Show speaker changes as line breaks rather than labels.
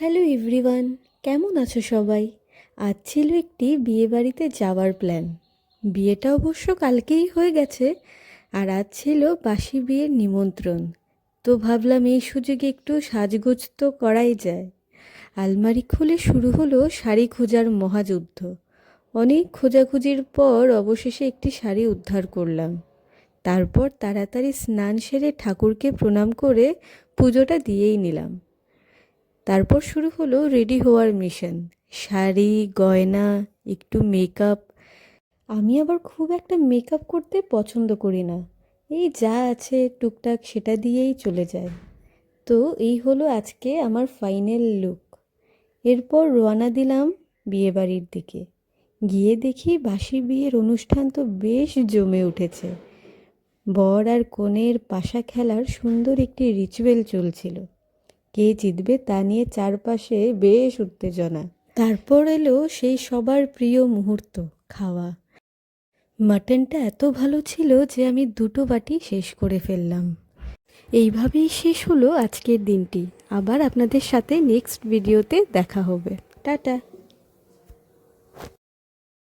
Hello everyone, কেমন আছো সবাই? আজ ছিল একটি বিয়েবাড়িতে যাওয়ার প্ল্যান। বিয়েটা অবশ্য কালকেই হয়ে গেছে, আর আজ ছিল বাসি বিয়ের নিমন্ত্রণ। তো ভাবলাম এই সুযোগে একটু সাজগোজ তো করাই যায়। আলমারি খুলে শুরু হলো শাড়ি খোঁজার মহাযুদ্ধ। অনেক খোঁজাখুঁজির পর অবশেষে একটি শাড়ি উদ্ধার করলাম। তারপর তাড়াতাড়ি স্নান সেরে ঠাকুরকে প্রণাম করে পুজোটা দিয়েই নিলাম। তারপর শুরু হলো রেডি হওয়ার মিশন। শাড়ি, গয়না, একটু মেকআপ। আমি আবার খুব একটা মেকআপ করতে পছন্দ করি না, এই যা আছে টুকটাক সেটা দিয়েই চলে যায়। তো এই হলো আজকে আমার ফাইনাল লুক। এরপর রওনা দিলাম বিয়েবাড়ির দিকে। গিয়ে দেখি বাসি বিয়ের অনুষ্ঠান তো বেশ জমে উঠেছে। বর আর কনের পাশা খেলার সুন্দর একটি রিচুয়াল চলছিল। কে জিতবে তা নিয়ে চারপাশে বেশ উত্তেজনা। তারপর এলো সেই সবার প্রিয় মুহূর্ত, খাওয়া। মাটনটা এত ভালো ছিল যে আমি দুটো বাটি শেষ করে ফেললাম। এইভাবেই শেষ হলো আজকের দিনটি। আবার আপনাদের সাথে নেক্সট ভিডিওতে দেখা হবে। টাটা।